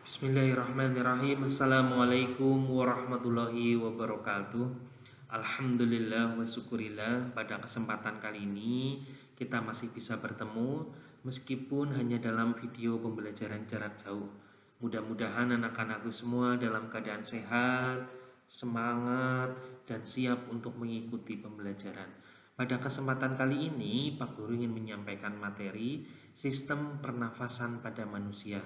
Bismillahirrahmanirrahim. Assalamualaikum warahmatullahi wabarakatuh. Alhamdulillah wa syukurillah, pada kesempatan kali ini kita masih bisa bertemu meskipun hanya dalam video pembelajaran jarak jauh. Mudah-mudahan anak-anakku semua dalam keadaan sehat, semangat, dan siap untuk mengikuti pembelajaran. Pada kesempatan kali ini, Pak Guru ingin menyampaikan materi sistem pernafasan pada manusia.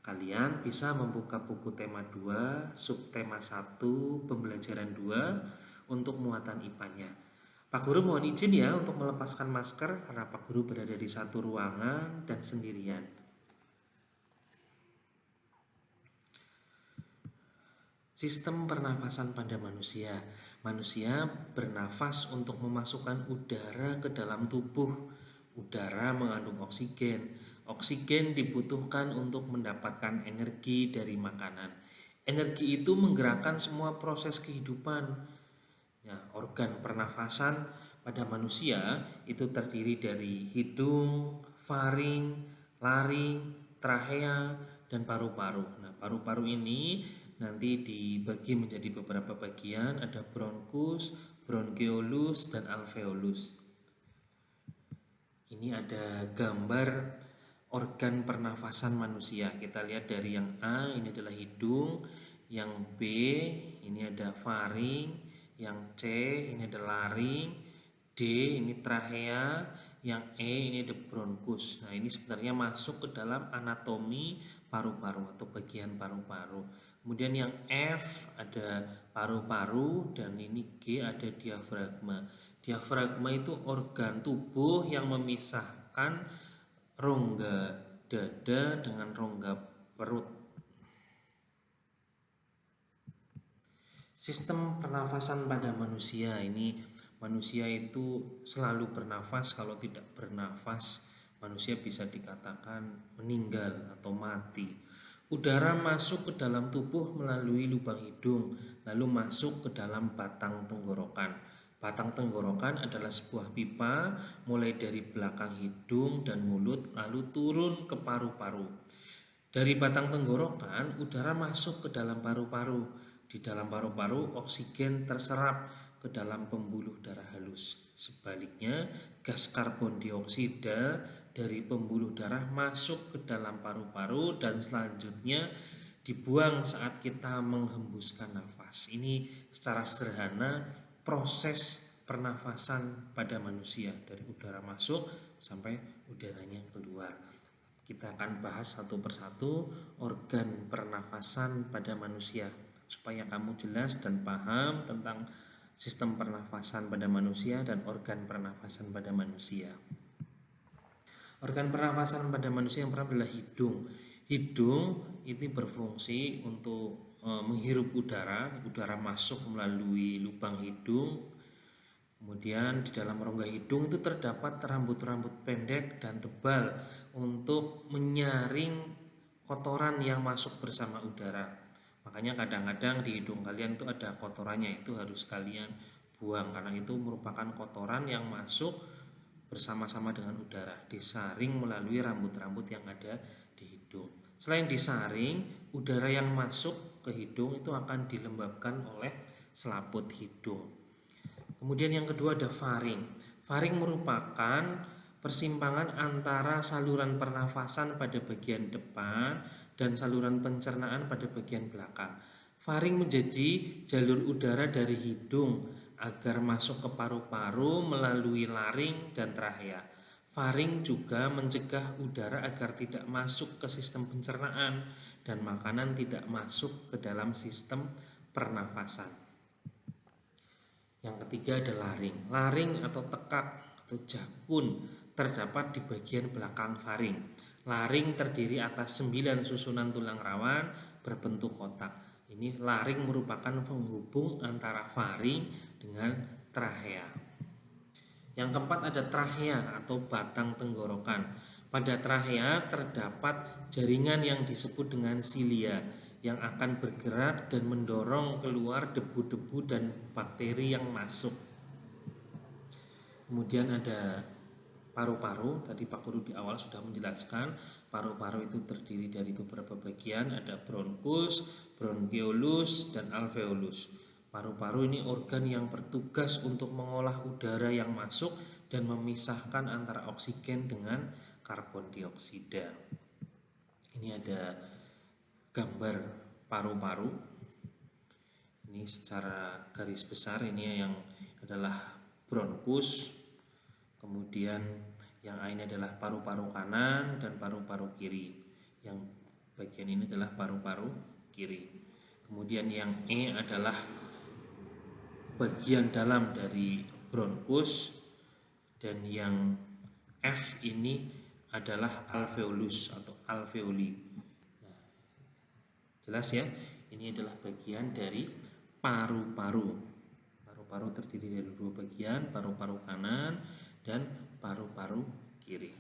Kalian bisa membuka buku tema 2, subtema 1, pembelajaran 2 untuk muatan IPA-nya. Pak Guru mohon izin ya untuk melepaskan masker karena Pak Guru berada di satu ruangan dan sendirian. Sistem pernafasan pada manusia. Manusia bernafas untuk memasukkan udara ke dalam tubuh. Udara mengandung oksigen. Oksigen dibutuhkan untuk mendapatkan energi dari makanan. Energi itu menggerakkan semua proses kehidupan. Ya, organ pernafasan pada manusia itu terdiri dari hidung, faring, laring, trachea, dan paru-paru. Nah, paru-paru ini nanti dibagi menjadi beberapa bagian, ada bronkus, bronkeolus, dan alveolus. Ini ada gambar organ pernafasan manusia. Kita lihat dari yang A, ini adalah hidung, yang B, ini ada faring, yang C, ini ada laring, D, ini trachea, yang E, ini ada bronkus. Nah, ini sebenarnya masuk ke dalam anatomi paru-paru atau bagian paru-paru. Kemudian yang F ada paru-paru dan ini G ada diafragma. Diafragma itu organ tubuh yang memisahkan rongga dada dengan rongga perut. Sistem pernafasan pada manusia ini, manusia itu selalu bernafas. Kalau tidak bernafas, manusia bisa dikatakan meninggal atau mati. Udara masuk ke dalam tubuh melalui lubang hidung, lalu masuk ke dalam batang tenggorokan. Batang tenggorokan adalah sebuah pipa mulai dari belakang hidung dan mulut lalu turun ke paru-paru. Dari batang tenggorokan, udara masuk ke dalam paru-paru. Di dalam paru-paru, oksigen terserap ke dalam pembuluh darah halus. Sebaliknya, gas karbon dioksida dari pembuluh darah masuk ke dalam paru-paru dan selanjutnya dibuang saat kita menghembuskan nafas. Ini secara sederhana proses pernafasan pada manusia dari udara masuk sampai udaranya keluar. Kita akan bahas satu persatu organ pernafasan pada manusia supaya kamu jelas dan paham tentang sistem pernafasan pada manusia dan organ pernafasan pada manusia. Organ pernafasan pada manusia yang pertama adalah hidung. Hidung ini berfungsi untuk menghirup udara. Udara masuk melalui lubang hidung. Kemudian di dalam rongga hidung itu terdapat rambut-rambut pendek dan tebal untuk menyaring kotoran yang masuk bersama udara. Makanya kadang-kadang di hidung kalian itu ada kotorannya, itu harus kalian buang karena itu merupakan kotoran yang masuk bersama-sama dengan udara, disaring melalui rambut-rambut yang ada di hidung. Selain disaring, udara yang masuk ke hidung itu akan dilembabkan oleh selaput hidung. Kemudian yang kedua ada faring. Faring merupakan persimpangan antara saluran pernafasan pada bagian depan dan saluran pencernaan pada bagian belakang. Faring menjadi jalur udara dari hidung agar masuk ke paru-paru melalui laring dan trachea. Faring juga mencegah udara agar tidak masuk ke sistem pencernaan dan makanan tidak masuk ke dalam sistem pernafasan. Yang ketiga ada laring. Laring atau tekak atau jakun terdapat di bagian belakang faring. Laring terdiri atas 9 susunan tulang rawan berbentuk kotak. Ini laring merupakan penghubung antara faring dengan trachea. Yang keempat ada trachea atau batang tenggorokan. Pada trachea terdapat jaringan yang disebut dengan silia yang akan bergerak dan mendorong keluar debu-debu dan bakteri yang masuk. Kemudian ada paru-paru, tadi Pak Guru di awal sudah menjelaskan. paru-paru itu terdiri dari beberapa bagian, ada bronkus, bronkeolus, dan alveolus. Paru-paru ini organ yang bertugas untuk mengolah udara yang masuk dan memisahkan antara oksigen dengan karbon dioksida. Ini ada gambar paru-paru. Ini secara garis besar ini yang adalah bronkus, kemudian yang A ini adalah paru-paru kanan dan paru-paru kiri. Yang bagian ini adalah paru-paru kiri. Kemudian yang E adalah bagian dalam dari bronkus, dan yang F ini adalah alveolus atau alveoli. Nah, jelas ya, ini adalah bagian dari paru-paru. Paru-paru terdiri dari dua bagian, paru-paru kanan dan paru-paru kiri.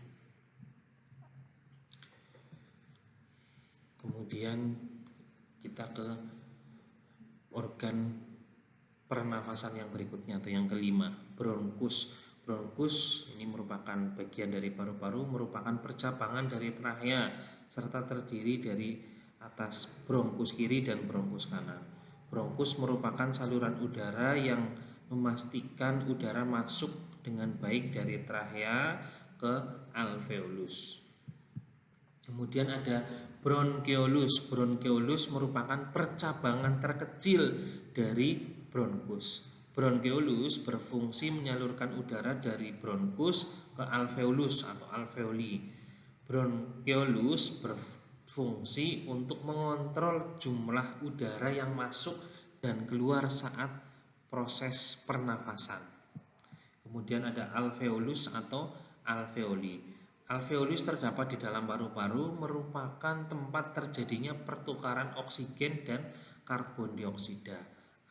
Kemudian kita ke organ pernafasan yang berikutnya atau yang kelima, bronkus. Bronkus ini merupakan bagian dari paru-paru, merupakan percabangan dari trachea serta terdiri dari atas bronkus kiri dan bronkus kanan. Bronkus merupakan saluran udara yang memastikan udara masuk dengan baik dari trachea ke alveolus. Kemudian ada bronkeolus. Bronkeolus merupakan percabangan terkecil dari bronkus. Bronkeolus berfungsi menyalurkan udara dari bronkus ke alveolus atau alveoli. Bronkeolus berfungsi untuk mengontrol jumlah udara yang masuk dan keluar saat proses pernafasan. Kemudian ada alveolus atau alveoli. Alveolus terdapat di dalam paru-paru, merupakan tempat terjadinya pertukaran oksigen dan karbon dioksida.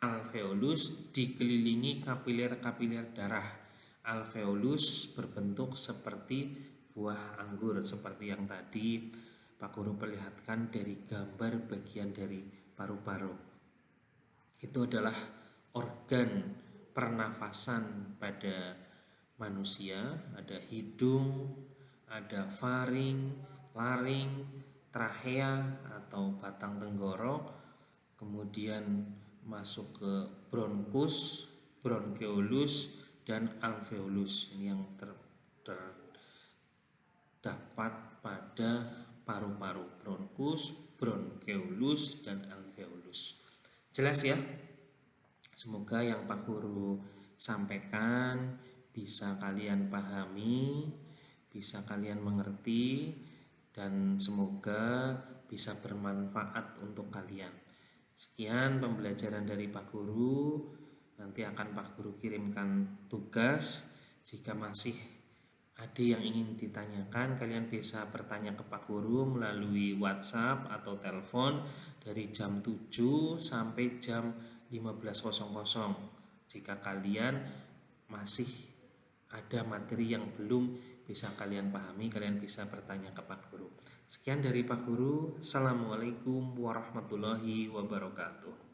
Alveolus dikelilingi kapiler-kapiler darah. Alveolus berbentuk seperti buah anggur, seperti yang tadi Pak Guru perlihatkan dari gambar bagian dari paru-paru. Itu adalah organ pernafasan pada manusia, ada hidung, ada faring, laring, trachea atau batang tenggorok, kemudian masuk ke bronkus, bronkeolus, dan alveolus. Ini yang terdapat pada paru-paru, bronkus, bronkeolus, dan alveolus. Jelas ya? Semoga yang Pak Guru sampaikan bisa kalian pahami, bisa kalian mengerti, dan semoga bisa bermanfaat untuk kalian. Sekian pembelajaran dari Pak Guru. Nanti akan Pak Guru kirimkan tugas. Jika masih ada yang ingin ditanyakan, kalian bisa bertanya ke Pak Guru melalui WhatsApp atau telepon dari jam 7 sampai jam 15.00. Jika kalian masih ada materi yang belum bisa kalian pahami, kalian bisa bertanya ke Pak Guru. Sekian dari Pak Guru. Assalamualaikum warahmatullahi wabarakatuh.